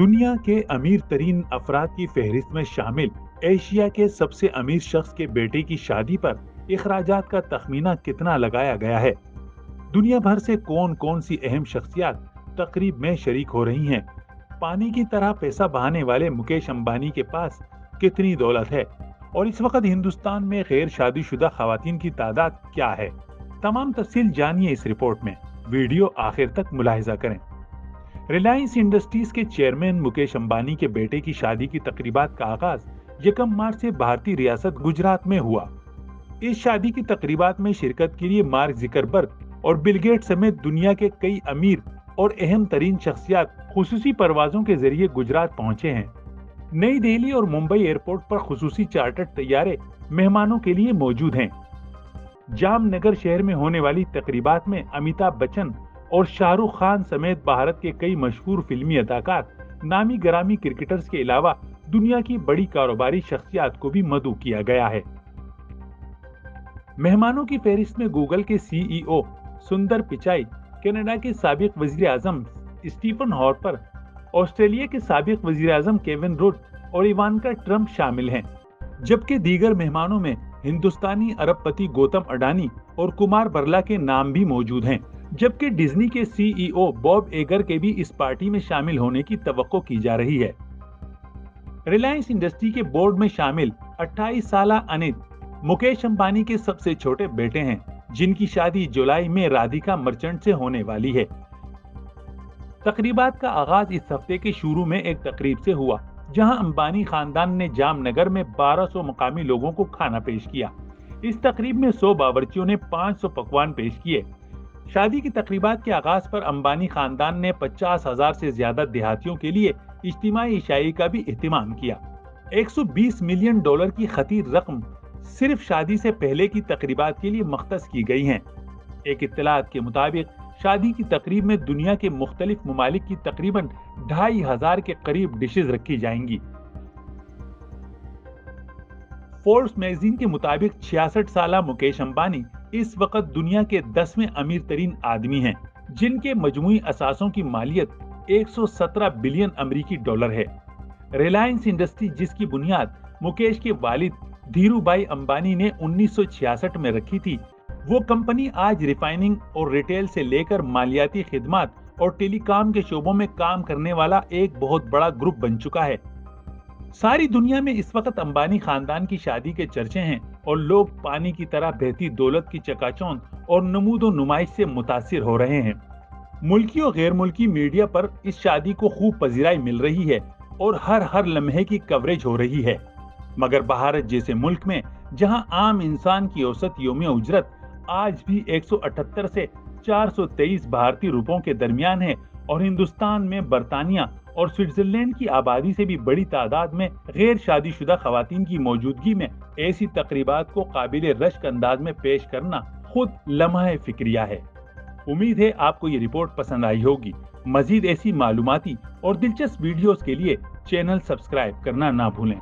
दुनिया के अमीर तरीन अफराद की फहरिस्त में शामिल एशिया के सबसे अमीर शख्स के बेटे की शादी पर इखराजात का तखमीना कितना लगाया गया है? दुनिया भर से कौन कौन सी अहम शख्सियात तकरीब में शरीक हो रही हैं? पानी की तरह पैसा बहाने वाले मुकेश अंबानी के पास कितनी दौलत है? और इस वक्त हिंदुस्तान में गैर शादीशुदा खवातीन की तादाद क्या है? तमाम तफसील जानिए इस रिपोर्ट में। वीडियो आखिर तक मुलाहिजा करें। रिलायंस इंडस्ट्रीज के चेयरमैन मुकेश अंबानी के बेटे की शादी की तकरीबात का आगाज 1 मार्च से भारतीय रियासत गुजरात में हुआ। इस शादी की तकरीबात में शिरकत के लिए मार्क ज़ुकरबर्ग और बिल गेट्स समेत दुनिया के कई अमीर और अहम तरीन शख्सियात खुसूसी परवाजों के जरिए गुजरात पहुंचे हैं। नई दिल्ली और मुंबई एयरपोर्ट पर खुसूसी चार्टर्ड तैयारे मेहमानों के लिए मौजूद हैं। जामनगर शहर में होने वाली तकरीबात में अमिताभ बच्चन और शाहरुख खान समेत भारत के कई मशहूर फिल्मी अदाकार, नामी गरामी क्रिकेटर्स के अलावा दुनिया की बड़ी कारोबारी शख्सियात को भी मदऊ किया गया है। मेहमानों की फहरिस्त में गूगल के सीईओ सुंदर पिचाई, कनाडा के साबिक वजीर आजम स्टीफन हार्पर, ऑस्ट्रेलिया के साबिक वजीर आजम केविन रुड और इवानका ट्रंप शामिल हैं। जबकि दीगर मेहमानों में हिंदुस्तानी अरबपति गौतम अडानी और कुमार बरला के नाम भी मौजूद हैं। जबकि डिज्नी के सीईओ बॉब एगर के भी इस पार्टी में शामिल होने की तवक्को की जा रही है। रिलायंस इंडस्ट्री के बोर्ड में शामिल 28 साल अनित मुकेश अंबानी के सबसे छोटे बेटे हैं, जिनकी शादी जुलाई में राधिका मर्चेंट से होने वाली है। तकरीबात का आगाज इस हफ्ते के शुरू में एक तकरीब से हुआ, जहां अंबानी खानदान ने जामनगर में 1200 मुकामी लोगों को खाना पेश किया। इस तकरीब में 100 बावर्चियों ने 500 पकवान पेश किए। शादी की तकरीबात के आगाज पर अंबानी खानदान ने 50,000 से ज्यादा देहातियों के लिए इज्तिमाई इशाई का भी एहतमाम किया। $120 मिलियन की खतीर रकम सिर्फ शादी से पहले की तकरीबात के लिए मख्तस की गई हैं। एक इत्तलात के मुताबिक शादी की तकरीब में दुनिया के मुख्तलिफ ममालिक की तकरीबन 2,500 के करीब डिशेज रखी जाएंगी। फोर्ब्स मैगजीन के मुताबिक 66 साल मुकेश अंबानी इस वक्त दुनिया के 10वें अमीर तरीन आदमी हैं, जिनके मजमूई असासों की मालियत 117 बिलियन अमेरिकी डॉलर है। रिलायंस इंडस्ट्री, जिसकी बुनियाद मुकेश के वालिद धीरूभाई अंबानी ने 1966 में रखी थी, वो कंपनी आज रिफाइनिंग और रिटेल से लेकर मालियाती खिदमात और टेलीकॉम के शोबों में काम करने वाला एक बहुत बड़ा ग्रुप बन चुका है। सारी दुनिया में इस वक्त अंबानी खानदान की शादी के चर्चे हैं और लोग पानी की तरह बहती दौलत की चकाचौंध और नमूदो नुमाइश से मुतासिर हो रहे हैं। मुल्की और गैर मुल्की मीडिया पर इस शादी को खूब पजीराई मिल रही है और हर लम्हे की कवरेज हो रही है। मगर भारत जैसे मुल्क में, जहां आम इंसान की औसत यौमिया उजरत आज भी 178 से 423 भारतीय रुपयों के दरमियान है और हिंदुस्तान में बरतानिया और स्विट्जरलैंड की आबादी से भी बड़ी तादाद में गैर शादीशुदा खवातीन की मौजूदगी में ऐसी तकरीबात को काबिल रश्क अंदाज में पेश करना खुद लम्हा फिक्रिया है। उम्मीद है आपको ये रिपोर्ट पसंद आई होगी। मजीद ऐसी मालूमाती और दिलचस्प वीडियोस के लिए चैनल सब्सक्राइब करना ना भूलें।